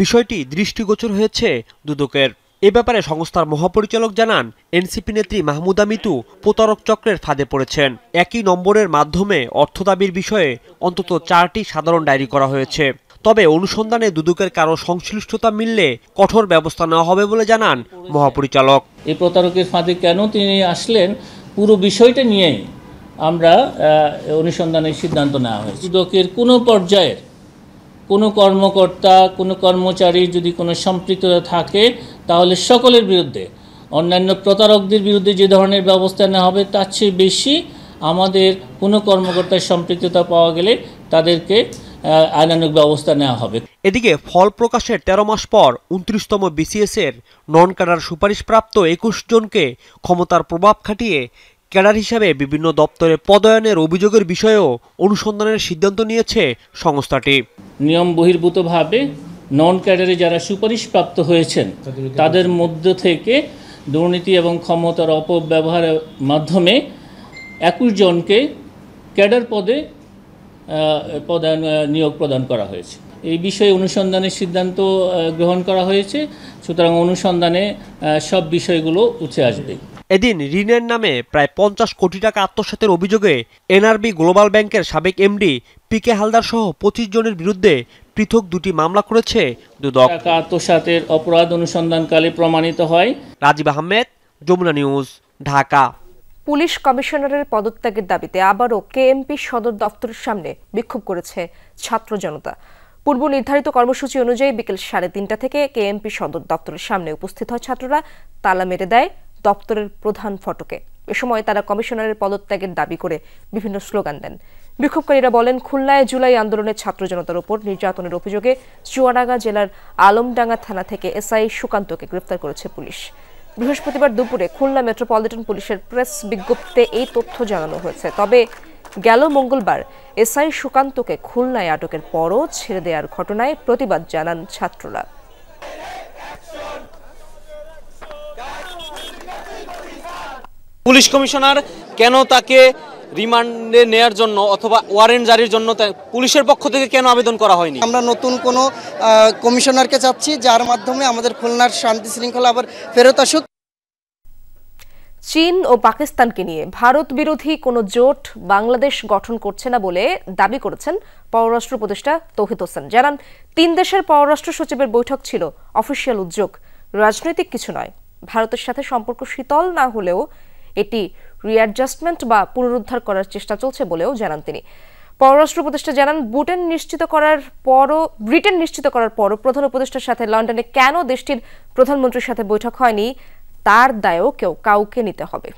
বিষয়টি দৃষ্টিগোচর হয়েছে দুদকের। এ ব্যাপারে সংস্থার মহাপরিচালক জানান, এনসিপি নেত্রী মাহমুদা মিতু প্রতারক চক্রের ফাঁদে পড়েছেন। একই নম্বরের মাধ্যমে অর্থ দাবির বিষয়ে অন্তত 4টি সাধারণ ডায়েরি করা হয়েছে। তবে অনুসন্ধানে দুদকের কারো সংশ্লিষ্টতা মিললে কঠোর ব্যবস্থা নেওয়া হবে বলে জানান মহাপরিচালক। এই প্রতারকের ফাঁদে কেন তিনি আসলেন, পুরো বিষয়টা নিয়ে আমরা অনুসন্ধানের সিদ্ধান্ত নেওয়া হয়েছে। দুদকের কোনো পর্যায়ের কোনো কর্মকর্তা, কোনো কর্মচারী যদি কোনো সম্পৃক্ততা থাকে, তাহলে সকলের বিরুদ্ধে, অন্যান্য প্রতারকদের বিরুদ্ধে যে ধরনের ব্যবস্থা নেওয়া হবে তার চেয়ে বেশি আমাদের কোনো কর্মকর্তার সম্পৃক্ততা পাওয়া গেলে তাদেরকে আইনানুগ ব্যবস্থা নেওয়া হবে। এদিকে ফল প্রকাশের 13 মাস পর 29তম বিসিএস এর নন ক্যাডার সুপারিশপ্রাপ্ত 21 জনকে ক্ষমতার প্রভাব খাটিয়ে ক্যাডার হিসাবে বিভিন্ন দপ্তরে পদায়নের অভিযোগের বিষয়েও অনুসন্ধানের সিদ্ধান্ত নিয়েছে সংস্থাটি। নিয়ম বহির্ভূতভাবে নন ক্যাডারে যারা সুপারিশপ্রাপ্ত হয়েছেন তাদের মধ্য থেকে দুর্নীতি এবং ক্ষমতার অপব্যবহারের মাধ্যমে 21 জনকে ক্যাডার পদে নিয়োগ প্রদান করা হয়েছে। এই বিষয়ে অনুসন্ধানের সিদ্ধান্ত গ্রহণ করা হয়েছে। সুতরাং অনুসন্ধানে সব বিষয়গুলো উঠে আসবে। এদিন ঋণের নামে প্রায় 50 কোটি টাকা আত্মসাতের অভিযোগে এনআরবি গ্লোবাল ব্যাংকের সাবেক এমডি পিকে হালদার সহ 25 জনের বিরুদ্ধে পৃথক 2টি মামলা করেছে দুদক। টাকা আত্মসাতের অপরাধ অনুসন্ধানকালে প্রমাণিত হয়। রাজীব আহমেদ, যমুনা নিউজ, ঢাকা। পুলিশ কমিশনারের পদত্যাগের দাবিতে আবারও কেএমপি সদর দপ্তরের সামনে বিক্ষোভ করেছে ছাত্র জনতা। পূর্ব নির্ধারিত কর্মসূচি অনুযায়ী বিকেল 3:30 থেকে কেএমপি সদর দপ্তরের সামনে উপস্থিত হয় ছাত্ররা। তালা মেরে দেয় দপ্তরের প্রধান ফটকে। এ সময় তারা কমিশনারের পদত্যাগের দাবি করে বিভিন্ন স্লোগান দেন। বিক্ষোভকারীরা বলেন, খুলনায় জুলাই আন্দোলনের ছাত্র জনতার উপর নির্যাতনের অভিযোগে চুয়াডাঙ্গা জেলার আলমডাঙ্গা থানা থেকে এসআই সুকান্তকে গ্রেফতার করেছে পুলিশ। বৃহস্পতিবার দুপুরে খুলনা মেট্রোপলিটন পুলিশের প্রেস বিজ্ঞপ্তিতে এই তথ্য জানানো হয়েছে। তবে গেল মঙ্গলবার এসআই সুকান্তকে খুলনায় আটকের পরও ছেড়ে দেওয়ার ঘটনায় প্রতিবাদ জানান ছাত্ররা। পুলিশ কমিশনার কেন তাকে রিমান্ডে নেয়ার জন্য অথবা ওয়ারেন্ট জারির জন্য পুলিশের পক্ষ থেকে কেন আবেদন করা হয়নি? আমরা নতুন কোনো কমিশনারকে চাচ্ছি যার মাধ্যমে আমাদের খুলনার শান্তি শৃঙ্খলা আবার ফেরত আসুক। চীন ও পাকিস্তানকে নিয়ে ভারত বিরোধী কোনো জোট বাংলাদেশ গঠন করছে না বলে দাবি করেছেন পররাষ্ট্র উপদেষ্টা তৌহিদ হোসেন। জানান, 3 দেশের পররাষ্ট্র সচিবের বৈঠক ছিল অফিসিয়াল উদ্যোগ, রাজনৈতিক কিছু নয়। ভারতের সাথে সম্পর্ক শীতল না হলেও এটি রিঅ্যাডজাস্টমেন্ট বা পুনরুদ্ধার করার চেষ্টা চলছে বলেও জানান তিনি। পররাষ্ট্র উপদেষ্টা জানান, ব্রিটেন নিশ্চিত করার পরও প্রধান উপদেষ্টার সাথে লন্ডনে কেন দেশটির প্রধানমন্ত্রীর সাথে বৈঠক হয়নি তার দায়ও কাউকে নিতে হবে।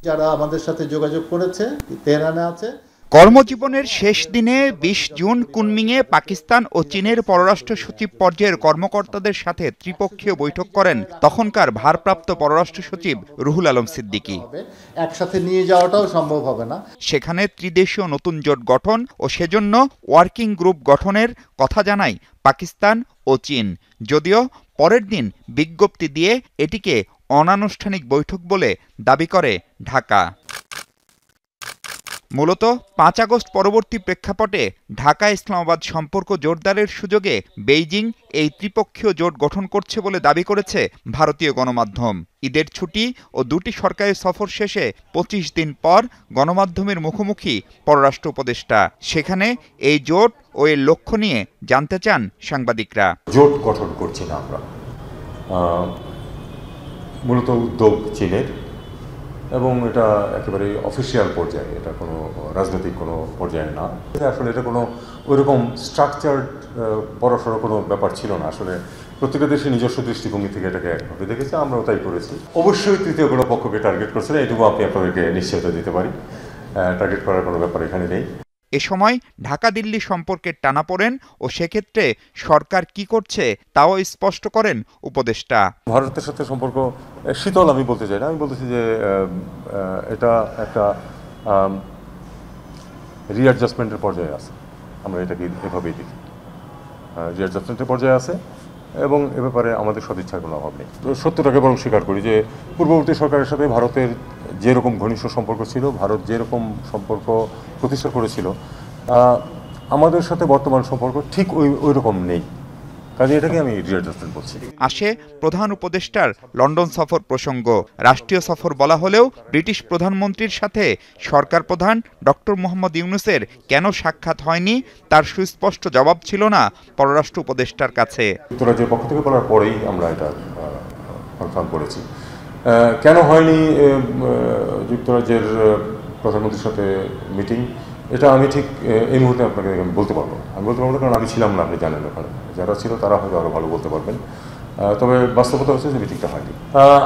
যারা আমাদের সাথে যোগাযোগ করেছে তেহরানে আছে। কর্মজীবনের শেষ দিনে 20 জুন কুনমিংয়ে পাকিস্তান ও চীনের পররাষ্ট্র সচিব পর্যায়ের কর্মকর্তাদের সাথে ত্রিপক্ষীয় বৈঠক করেন তখনকার ভারপ্রাপ্ত পররাষ্ট্র সচিব রুহুল আলম সিদ্দিকী। একসাথে নিয়ে যাওয়াটাও সম্ভব হবে না। সেখানে ত্রিদেশীয় নতুন জোট গঠন ও সেজন্য ওয়ার্কিং গ্রুপ গঠনের কথা জানায় পাকিস্তান ও চীন, যদিও পরের দিন বিজ্ঞপ্তি দিয়ে এটিকে অনানুষ্ঠানিক বৈঠক বলে দাবি করে ঢাকা। মূলত 5 আগস্ট পরবর্তী প্রেক্ষাপটে ঢাকা ইসলামাবাদ সম্পর্ক জোরদারের সুযোগে বেইজিং এই ত্রিপক্ষীয় জোট গঠন করছে বলে দাবি করেছে ভারতীয় গণমাধ্যম। ঈদের ছুটি ও 2টি সরকারি সফর শেষে 25 দিন পর গণমাধ্যমের মুখোমুখি পররাষ্ট্র উপদেষ্টা। সেখানে এই জোট ও এর লক্ষ্য নিয়ে জানতে চান সাংবাদিকরা। জোট গঠন করছি না আমরা, মূলত উদ্যোগ চীনের এবং এটা একেবারে অফিসিয়াল পর্যায়ে, এটা কোনো রাজনৈতিক কোনো পর্যায়ে না। আসলে এটা কোনো ওইরকম স্ট্রাকচার্ড বড়সড় কোনো ব্যাপার ছিল না। আসলে প্রত্যেকটা দেশে নিজস্ব দৃষ্টিভঙ্গি থেকে এটাকে একভাবে দেখেছে, আমরাও তাই করেছি। অবশ্যই তৃতীয় কোনো পক্ষকে টার্গেট করছে না, এটুকু আমি আপনাদেরকে নিশ্চয়তা দিতে পারি। টার্গেট করার কোনো ব্যাপার এখানে নেই। এ সময় ঢাকা দিল্লি সম্পর্কের টানাপোড়েন ও সেক্ষেত্রে সরকার কি করছে তাও স্পষ্ট করেন উপদেষ্টা। ভারতের সাথে সম্পর্ক শীতল আমি বলতে চাই না, আমি বলতেছি যে এটা একটা রিঅ্যাডজাস্টমেন্টের পর্যায়ে আছে। আমরা এটাকে এভাবেই দেখি, রিঅ্যাডজাস্টমেন্টের পর্যায়ে আছে এবং এ ব্যাপারে আমাদের সদিচ্ছার কোনো অভাব নেই। সত্যটাকে বরং স্বীকার করি যে পূর্ববর্তী সরকারের সাথে ভারতের যেরকম ঘনিষ্ঠ সম্পর্ক ছিল, ভারত যেরকম সম্পর্ক প্রতিষ্ঠা করেছিল, আমাদের সাথে বর্তমান সম্পর্ক ঠিক ওই রকম নেই। কাজে এটাকে আমি রিঅ্যাডজাস্টমেন্ট বলছি। আসে প্রধান উপদেষ্টার লন্ডন সফর প্রসঙ্গ। রাষ্ট্রীয় সফর বলা হলেও ব্রিটিশ প্রধানমন্ত্রীর সাথে সরকার প্রধান ডক্টর মোহাম্মদ ইউনূসের কেন সাক্ষাৎ হয়নি তার সুস্পষ্ট জবাব ছিল না পররাষ্ট্র উপদেষ্টার কাছে। যুক্তরাজ্যের পক্ষ থেকে বলার পরেই আমরা এটা কনফার্ম করেছি। কেন হয়নি যুক্তরাজ্যের প্রধানমন্ত্রীর সাথে মিটিং, এটা আমি ঠিক এই মুহূর্তে আপনাকে বলতে পারবো। আমি বলতে পারবো কারণ আমি ছিলাম না, আপনি জানেন ওখানে। যারা ছিল তারা হয়তো আরও ভালো বলতে পারবেন। তবে বাস্তবতা হচ্ছে যে মিটিংটা হয়নি।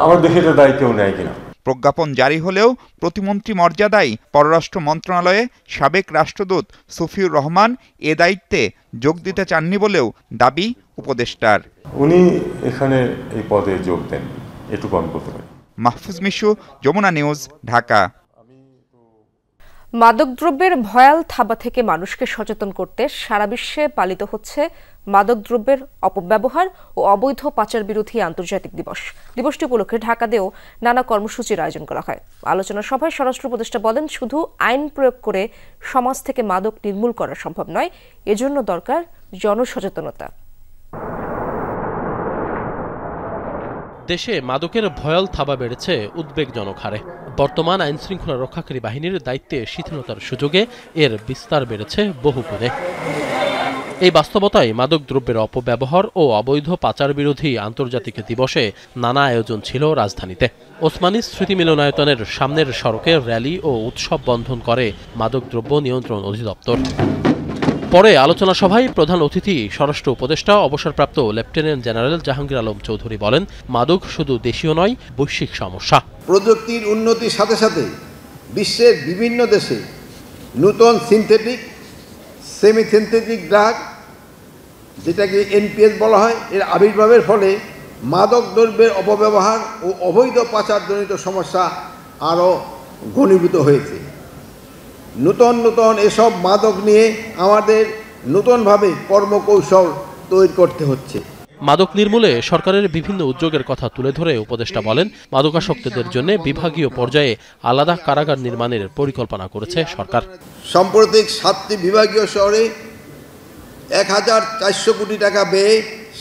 আমার দেখে এটা দায়িত্ব নেয় কিনা। প্রজ্ঞাপন জারি হলেও প্রতিমন্ত্রী মর্যাদায় পররাষ্ট্র মন্ত্রণালয়ে সাবেক রাষ্ট্রদূত সুফিউর রহমান এ দায়িত্বে যোগ দিতে চাননি বলেও দাবি উপদেষ্টার। উনি এখানে এই পদে যোগ দেন, এটুকু আমি বলতে পারি। মাহফুজ মিশু, যমুনা নিউজ, ঢাকা। মাদকদ্রব্যের ভয়াল থাবা থেকে মানুষকে সচেতন করতে সারা বিশ্বে পালিত হচ্ছে মাদকদ্রব্যের অপব্যবহার ও অবৈধ পাচার বিরোধী আন্তর্জাতিক দিবস। দিবসটি উপলক্ষে ঢাকাতেও নানা কর্মসূচির আয়োজন করা হয়। আলোচনা সভায় স্বরাষ্ট্র উপদেষ্টা বলেন, শুধু আইন প্রয়োগ করে সমাজ থেকে মাদক নির্মূল করা সম্ভব নয়, এজন্য দরকার জনসচেতনতা। দেশে মাদকের ভয়াল থাবা বেড়েছে উদ্বেগজনক হারে। বর্তমান আইনশৃঙ্খলা রক্ষাকারী বাহিনীর দায়িত্বে শিথিলতার সুযোগে এর বিস্তার বেড়েছে বহুগুণে। এই বাস্তবতায় মাদক দ্রব্যের অপব্যবহার ও অবৈধ পাচার বিরোধী আন্তর্জাতিক দিবসে নানা আয়োজন ছিল রাজধানীতে। ওসমানী স্মৃতি মিলনায়তনের সামনের সড়কে র্যালি ও উৎসব বন্ধন করে মাদকদ্রব্য নিয়ন্ত্রণ অধিদপ্তর। পরে আলোচনা সভায় প্রধান অতিথি স্বরাষ্ট্র উপদেষ্টা অবসরপ্রাপ্ত লেফটেন্যান্ট জেনারেল জাহাঙ্গীর আলম চৌধুরী বলেন, মাদক শুধু দেশীয় নয়, বৈশ্বিক সমস্যা। প্রযুক্তির উন্নতির সাথে সাথে বিশ্বের বিভিন্ন দেশে নতুন সিনথেটিক, সেমি সিনথেটিক ড্রাগ, যেটাকে এনপিএস বলা হয়, এর আবির্ভাবের ফলে মাদক দ্রব্যের অপব্যবহার ও অবৈধ পাচারজনিত সমস্যা আরও ঘনীভূত হয়েছে। নতুন নতুন এসব মাদক নিয়ে আমাদের নতুনভাবে কর্মকৌশল তৈরি করতে হচ্ছে। মাদক নির্মূলে সরকারের বিভিন্ন উদ্যোগের কথা তুলে ধরে উপদেষ্টা বলেন, মাদকাসক্তদের জন্য বিভাগীয় পর্যায়ে আলাদা কারাগার নির্মাণের পরিকল্পনা করেছে সরকার। সাম্প্রতিক 7টি বিভাগীয় শহরে 1400 কোটি টাকা ব্যয়ে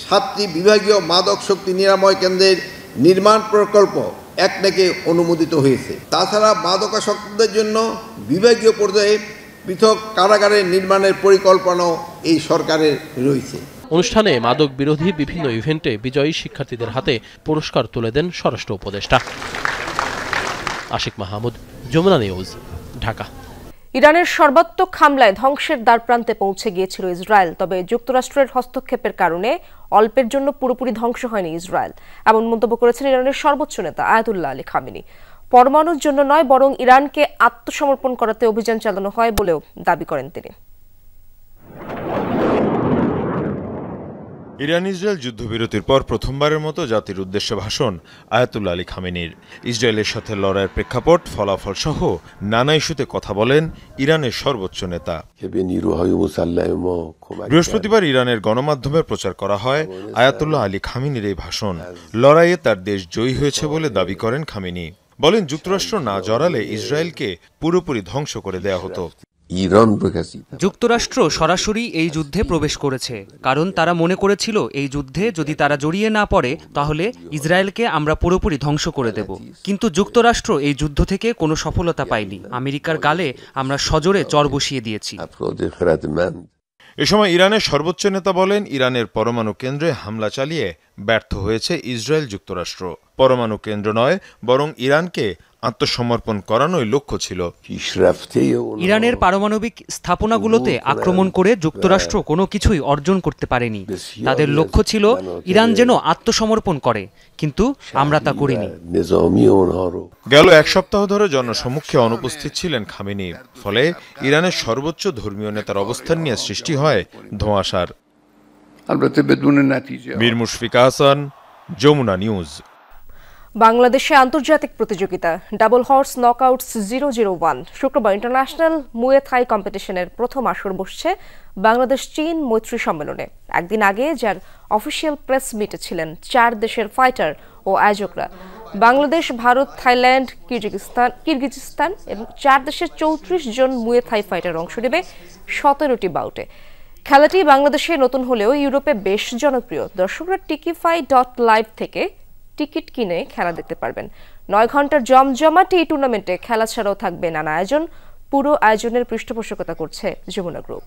7টি বিভাগীয় মাদক শক্তি নিরাময় কেন্দ্রের নির্মাণ প্রকল্প একনেকে অনুমোদিত হয়েছে। তাছাড়া মাদকাসক্তদের জন্য বিভাগীয় পর্যায়ে পৃথক কারাগারের নির্মাণের পরিকল্পনাও এই সরকারের রয়েছে। অনুষ্ঠানে মাদক বিরোধী বিভিন্ন ইভেন্টে বিজয়ী শিক্ষার্থীদের হাতে পুরস্কার তুলে দেন স্বরাষ্ট্র উপদেষ্টা। আশিক মাহমুদ, যমুনা নিউজ, ঢাকা। ইরানের সর্বাত্মক হামলায় ধ্বংসের দ্বারপ্রান্তে পৌঁছে গিয়েছিল ইসরায়েল। তবে যুক্তরাষ্ট্রের হস্তক্ষেপের কারণে অল্পের জন্য পুরোপুরি ধ্বংস হয়নি ইসরায়েল, এমন মন্তব্য করেছেন ইরানের সর্বোচ্চ নেতা আয়াতুল্লাহ আলী খামেনি। পরমাণুর জন্য নয়, বরং ইরানকে আত্মসমর্পণ করাতে অভিযান চালানো হয় বলেও দাবি করেন তিনি। ইরান ইসরায়েল যুদ্ধবিরতির পর প্রথমবারের মতো জাতির উদ্দেশ্যে ভাষণ আয়াতুল্লাহ আলী খামেনির। ইসরায়েলের সাথে লড়াইয়ের প্রেক্ষাপট, ফলাফল সহ নানা ইস্যুতে কথা বলেন ইরানের সর্বোচ্চ নেতা। বৃহস্পতিবার ইরানের গণমাধ্যমে প্রচার করা হয় আয়াতুল্লাহ আলী খামেনির এই ভাষণ। লড়াইয়ে তার দেশ জয়ী হয়েছে বলে দাবি করেন খামেনি। বলেন, যুক্তরাষ্ট্র না জড়ালে ইসরায়েলকে পুরোপুরি ধ্বংস করে দেয়া হতো। যুক্তরাষ্ট্র সরাসরি এই যুদ্ধে প্রবেশ করেছে, কারণ তারা মনে করেছিল এই যুদ্ধে যদি তারা জড়িয়ে না পড়ে তাহলে ইসরায়েলকে আমরা পুরোপুরি ধ্বংস করে দেব। কিন্তু যুক্তরাষ্ট্র এই যুদ্ধ থেকে কোনো সফলতা পায়নি। আমেরিকার গালে আমরা সজোরে চর বসিয়ে দিয়েছি। এ সময় ইরানের সর্বোচ্চ নেতা বলেন, ইরানের পরমাণু কেন্দ্রে হামলা চালিয়ে ব্যর্থ হয়েছে ইসরায়েল যুক্তরাষ্ট্র। পরমাণু কেন্দ্র নয়, বরং ইরানকে আত্মসমর্পণ করানোই লক্ষ্য ছিল। ইরানের পারমাণবিক স্থাপনাগুলোতে আক্রমণ করে যুক্তরাষ্ট্র কোনো কিছুই অর্জন করতে পারেনি। তাদের লক্ষ্য ছিল ইরান যেন আত্মসমর্পণ করে, কিন্তু আমরা তা করিনি। গেল এক সপ্তাহ ধরে জনসমক্ষে অনুপস্থিত ছিলেন খামেনি, ফলে ইরানের সর্বোচ্চ ধর্মীয় নেতার অবস্থান নিয়ে সৃষ্টি হয় ধোঁয়াশার। মীর মুশফিক হাসান, যমুনা নিউজ। বাংলাদেশে আন্তর্জাতিক প্রতিযোগিতা ডাবল হর্স নকআউটস 001 শুক্রবার ইন্টারন্যাশনাল মুয়ে থাই কম্পিটিশনের প্রথম আসর বসছে বাংলাদেশ চীন মৈত্রী সম্মেলনে। একদিন আগে যার অফিসিয়াল প্রেস মিটে ছিলেন 4 দেশের ফাইটার ও আয়োজকরা। বাংলাদেশ, ভারত, থাইল্যান্ড, কিরগিজস্তান এবং 4 দেশের 34 জন মুয়ে থাই ফাইটার অংশ নেবে 17টি বাউটে। খেলাটি বাংলাদেশে নতুন হলেও ইউরোপে বেশ জনপ্রিয়। দর্শকরা tikify.live থেকে টিকিট কিনে খেলা দেখতে পারবেন। 9 ঘন্টার জমজমাটি এই টুর্নামেন্টে খেলা ছাড়াও থাকবে নানা আয়োজন। পুরো আয়োজনের পৃষ্ঠপোষকতা করছে Jamuna group.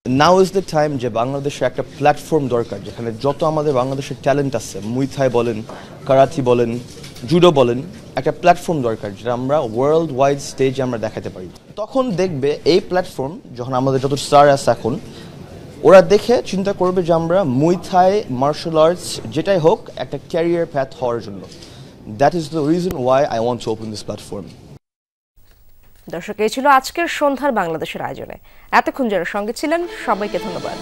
Now is the time যে বাংলাদেশে একটা প্ল্যাটফর্ম দরকার, যেখানে যত আমাদের বাংলাদেশের ট্যালেন্ট আছে, মুই থাই বলেন, কারাতি বলেন, জুডো বলেন, একটা প্ল্যাটফর্ম দরকার যেটা আমরা ওয়ার্ল্ড ওয়াইড স্টেজে আমরা দেখাতে পারি। তখন দেখবে এই প্ল্যাটফর্ম, যখন আমাদের যত স্টার আছে এখন, ওরা দেখে চিন্তা করবে যে আমরা মুই থাই মার্শাল আর্টস যেটাই হোক একটা ক্যারিয়ার প্যাথ হওয়ার জন্য। That is the reason why I want to open this platform. দর্শক, এই ছিল আজকের সন্ধ্যার বাংলাদেশের আয়োজনে। এতক্ষণ যারা সঙ্গে ছিলেন সবাইকে ধন্যবাদ।